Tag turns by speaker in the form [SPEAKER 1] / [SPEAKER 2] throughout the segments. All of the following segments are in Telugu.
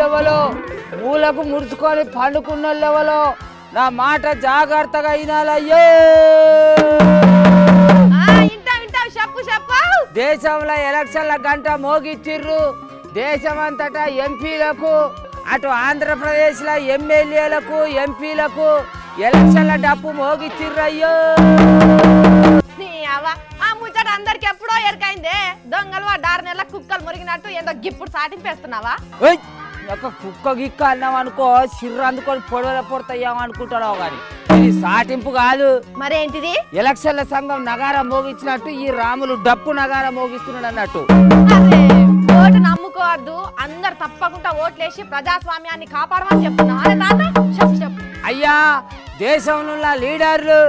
[SPEAKER 1] ఎవలో మూలకు ముడుచుకొని పండుకున్న ఎవలో నా మాట జాగ్రత్తగా వినాలయ్యో. దేశంలో ఎలక్షన్ల గంట మోగిచ్చిర్రు. దేశమంతటా ఎంపీలకు, అటు ఆంధ్రప్రదేశ్లో ఎమ్మెల్యేలకు ఎంపీలకు ఎలక్షన్ల డప్పు మోగిచ్చిర్రు అయ్యో.
[SPEAKER 2] ఆ ముచ్చట అందరికి ఎప్పుడో ఎరకైందే. దొంగలు 6 నెలల కుక్కలు మురిగినట్టు ఏదో గిప్పుడు సాటింపేస్తున్నావా?
[SPEAKER 1] ఒక కుక్క గిక్క అన్నాం అనుకో సిర్ర అందుకొని పొడవల పొడతాయేమో అనుకుంటావు, కానీ ఇది సాటింపు కాదు.
[SPEAKER 2] మరేంటిది?
[SPEAKER 1] ఎలక్షన్ల సంఘం నగారా మోగించినట్టు ఈ రాములు డప్పు నగారా మోగిస్తున్నాడు అన్నట్టు.
[SPEAKER 2] ఓటు నమ్ముకోవద్దు, అందరు తప్పకుండా ఓట్లేసి ప్రజాస్వామ్యాన్ని కాపాడమని చెప్తున్నావు. అరే తాత చెప్పు.
[SPEAKER 1] అయ్యా, దేశంలో లీడర్లు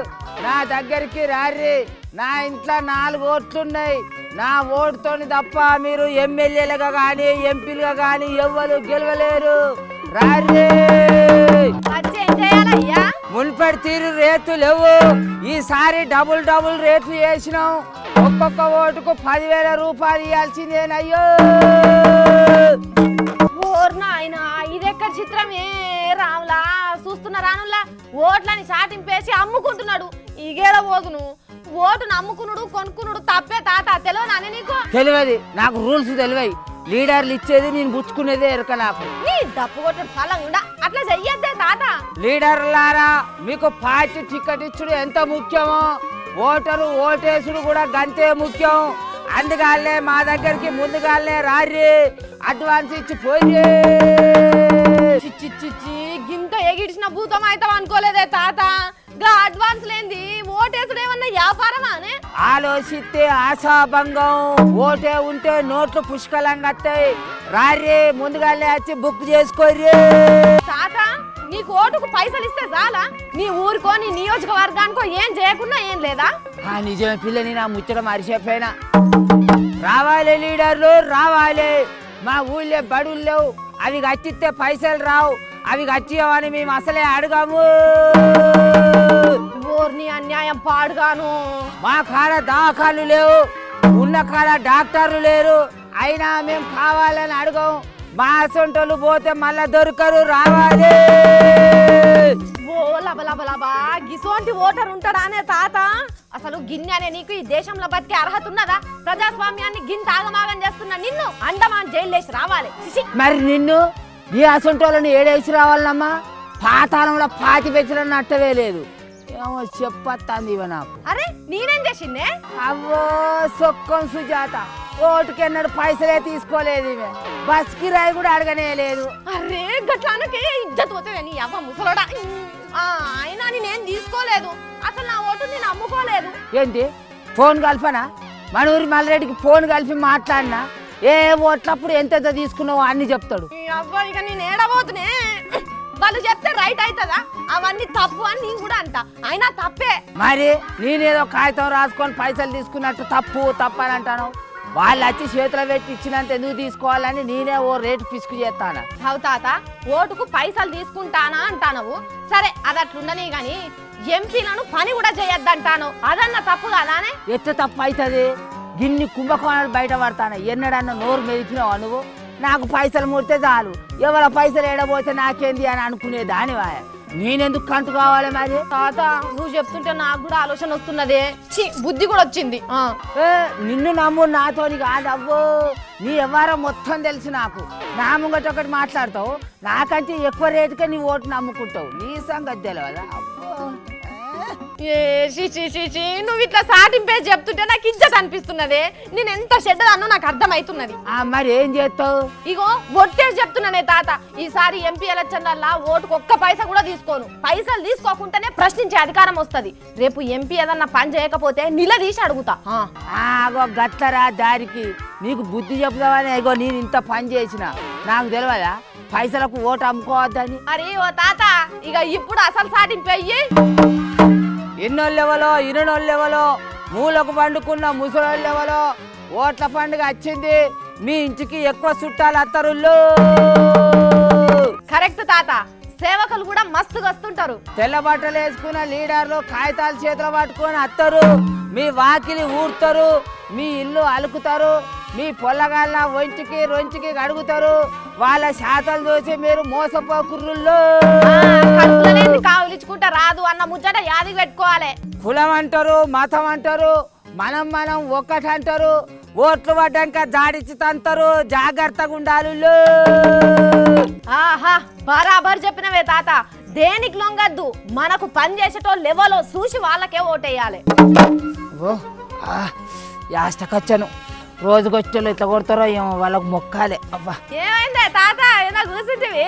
[SPEAKER 1] నా దగ్గరికి రారి. నా ఇంట్లో 4 ఓట్లున్నాయి. నా ఓటుతోని తప్ప మీరు ఎమ్మెల్యేలుగా కానీ ఎంపీలుగా కానీ ఎవ్వరు గెలవలేరు. రారి. మున్పటి తీరు రేట్లు లేవు. ఈసారి డబుల్ రేట్లు వేసినాం. ఒక్కొక్క ఓటుకు 10,000 రూపాయలు ఇవ్వాల్సిందేనయ్యో.
[SPEAKER 2] ఆయన ఇదెక్కడ చిత్రమే రాములా. చూస్తున్న రానులా ఓట్లని సాటింపేసి అమ్ముకుంటున్నాడు. ఈగేడ పోదును. ఓటు నమ్ముకునుడు కొనుక్కునుడు తప్పే తాత. తెలియదు నీకు?
[SPEAKER 1] తెలియదు, నాకు రూల్స్ తెలివై. లీడర్లు ఇచ్చేది నేను పుచ్చుకునేదే ఎరక నాకు.
[SPEAKER 2] నీ డప్పు కొట్టడు ఫలంగా అట్లా చెయ్యద్దే తాత.
[SPEAKER 1] లీడర్లారా, మీకు పార్టీ టికెట్ ఇచ్చుడు ఎంత ముఖ్యమో ఓటరు ఓటేసుడు కూడా గంతే ముఖ్యం. అందుకనే మా దగ్గరికి ముందుగానే రారి. అడ్వాన్స్ ఇచ్చి పోయి.
[SPEAKER 2] గింత ఎగిడిచిన భూతం అవుతాం అనుకోలేదే తాత. గా అడ్వాన్స్ లేంది ఓటేసుడు ఏమన్నా వ్యాపారమా?
[SPEAKER 1] ఆలోచిస్తే ఆశాభంగం. ఓటే ఉంటే నోట్లు పుష్కలంగా వస్తాయి. రారి, ముందుగానే వచ్చి బుక్ చేసుకోర్రి.
[SPEAKER 2] తాత, నీకు ఓటుకు పైసలు ఇస్తే చాలా. నీ ఊరికో నీ నియోజకవర్గానికో ఏం చేయకుండా ఏం లేదా?
[SPEAKER 1] నిజమే పిల్లని, నా ముచ్చట మరిచిపోయినా. రావాలి లీడర్లు, రావాలి. మా ఊళ్ళో బడులు లేవు, అవి కట్టిస్తే పైసలు రావు. అవి కట్టియమని మేము అసలే అడగాము.
[SPEAKER 2] ఊరిని అన్యాయం పాడుగాను.
[SPEAKER 1] మా కాడ దవాఖాలు లేవు, ఉన్న కాడ డాక్టర్లు లేరు. అయినా మేము కావాలని అడగం. మా సొంటలు పోతే మళ్ళా దొరకరు. రావాలి.
[SPEAKER 2] ఓ లబలబలబా, గిసోంటి ఓటర్ ఉంటాడా అనే తాత? అసలు గిన్నె అనే నీకు ఈ దేశంలో బతికే అర్హత ఉన్నదా? ప్రజాస్వామ్యాన్ని గింత ఆగమాగం చేస్తున్నా నిన్ను అండమాన్ జైలు వేసి రావాలి.
[SPEAKER 1] మరి నిన్ను ఈ అసొంటోళ్ళని ఏడేసి రావాలమ్మా? పాతాళంలో పాతి పెంచడం నట్టవే లేదు. ఏమో చెప్పత్తాంది ఇవ నాకు.
[SPEAKER 2] అరే నేనేం చేసిందే?
[SPEAKER 1] అవ్వో సొక్కం సుజాత, ఓటుకెన్నడు పైసలే తీసుకోలేదు. బస్ కిరాయి కూడా అడగనే లేదు.
[SPEAKER 2] అరే గట్లానకే ఇజ్జత్ పోతుంది నీ అవ్వ ముసలోడా. అయినా నేనేం తీసుకోలేదు. అసలు నా ఓటు నేను అమ్ముకోలేదు.
[SPEAKER 1] ఏంటి ఫోన్ కల్పనా? మనూరి మల్రెడ్డికి ఫోన్ కలిపి మాట్లాడినా ఏ ఓట్లప్పుడు ఎంత తీసుకున్నావో అన్ని చెప్తాడు.
[SPEAKER 2] అవ్వ ఇక నేను ఏడబోతునే. వాళ్ళు చెప్తే రైట్ అవుతుందా? అవన్నీ తప్పు అని నేను కూడా అంటా. అయినా తప్పే.
[SPEAKER 1] మరి నేనేదో కాగితం రాసుకొని పైసలు తీసుకున్నట్టు తప్పు అని అంటాను. వాళ్ళు వచ్చి చేతులు పెట్టి ఇచ్చినంత ఎందుకు తీసుకోవాలని నేనే ఓ రేటు పిసుకు చేస్తాను.
[SPEAKER 2] అవు తాత, ఓటుకు పైసలు తీసుకుంటానా అంటానవు. సరే అది అట్లుండని గాని ఎంపీలను పని కూడా చేయొద్దంటాను. అదన్న తప్పు కదానే?
[SPEAKER 1] ఎట్లా తప్పు అవుతుంది? గిన్ని కుంభకోణాలు బయట పడతాను. ఎన్నడన్నా నోరు మెదిపినావా నువ్వు? నాకు పైసలు ముడితే చాలు, ఎవరి పైసలు ఏడబోతే నాకేంది అని అనుకునే దానివా? నేనెందుకు కంటు కావాలి? మరి
[SPEAKER 2] తాత నువ్వు చెప్తుంటే నాకు కూడా ఆలోచన వస్తున్నదే. బుద్ధి కూడా వచ్చింది.
[SPEAKER 1] నిన్ను నమ్ము, నాతోని కాదు. అవ్వో నీ వ్యవహారం మొత్తం తెలుసు నాకు. నా ముంగట ఒకటి మాట్లాడతావు, నాకంటే ఎక్కువ రేటుకే నీ ఓటు నమ్ముకుంటావు. నీ సంగతి తెలియదా? అబ్బో
[SPEAKER 2] నువ్వు ఇట్లా సాటింపేసి చెప్తుంటే నాకు ఇజ్జత్ అనిపిస్తున్నదే. నేను ఎంత చెడ్డదన్నో నాకు అర్థమవుతున్నది.
[SPEAKER 1] మరి ఏం చేస్తావు?
[SPEAKER 2] ఇగో ఒట్టేసి చెప్తున్నానే తాత, ఈసారి ఎంపీ ఎలక్షన్ల ఓటుకు ఒక్క పైసా కూడా తీసుకోను. పైసలు తీసుకోకుండానే ప్రశ్నించే అధికారం వస్తుంది. రేపు ఎంపీ ఏదన్నా పని చేయకపోతే నిలదీసి అడుగుతా.
[SPEAKER 1] గట్లరా దారికి నీకు బుద్ధి చెప్తావని. ఇగో నేను ఇంత పని చేసిన నాకు తెలియదా పైసలకు ఓటు అమ్ముకోవద్దని?
[SPEAKER 2] అరే ఓ తాత, ఇక ఇప్పుడు అసలు సాటింపు అయ్యి
[SPEAKER 1] ఎన్నోళ్ళెవలో ఇరునోళ్ళెవలో మూలకు పండుకున్న ముసలోళ్ళెవలో ఓట్ల పండుగ వచ్చింది. మీ ఇంటికి ఎక్కువ చుట్టాలు అత్తరుళ్ళు.
[SPEAKER 2] కరెక్ట్ తాత, సేవకులు కూడా మస్తుగా వస్తుంటారు.
[SPEAKER 1] తెల్ల బట్టలు వేసుకున్న లీడర్లు కాగితాలు చేతులు పట్టుకొని అత్తరు. మీ వాకిలి ఊడతారు, మీ ఇల్లు అలుకుతారు. మీ పొల్లగాళ్ళ ఒంటికి రొంటికి అడుగుతారు వాళ్ళ శాతలు చూసి మీరు మోసపోకుర్రుల్లో.
[SPEAKER 2] కడుపులనేది కావులిచ్చుకుంటా రాదు అన్న ముచ్చట యాదికి పెట్టుకోవాలి.
[SPEAKER 1] కులం అంటారు, మతం అంటారు, మనం ఒక్కటి అంటారు. ఓట్లు పడ్డాక జాడిచ్చి తంటారు, జాగ్రత్తగా ఉండాలి.
[SPEAKER 2] ఆహా బరాబర్ చెప్పినవే తాత. దేనికి లొంగద్దు, మనకు పని చేసేటోళ్ళు లెవెలో చూసి వాళ్ళకే ఓటేయాలి.
[SPEAKER 1] ఓ యాష్టకొచ్చాను. రోజుకొచ్చేళ్ళు ఇట్లా కొడతారో ఏమో, వాళ్ళకు మొక్కాలే. అవ్వా
[SPEAKER 2] ఏమైందే తాత, ఏదో కూర్చుంటివి?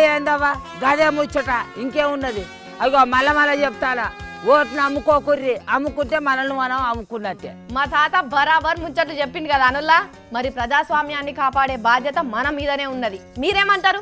[SPEAKER 1] ఏందవ్వా గదే ముచ్చట, ఇంకేమున్నది? అయ్యో మళ్ళా చెప్తాడా, ఓట్లు అమ్ముకోకుర్రి, అమ్ముకుంటే మనల్ని మనం అమ్ముకున్నట్టే.
[SPEAKER 2] మా తాత బరాబర్ ముచ్చట్లు చెప్పింది కదా అనుల్లా. మరి ప్రజాస్వామ్యాన్ని కాపాడే బాధ్యత మన మీదనే ఉన్నది. మీరేమంటారు?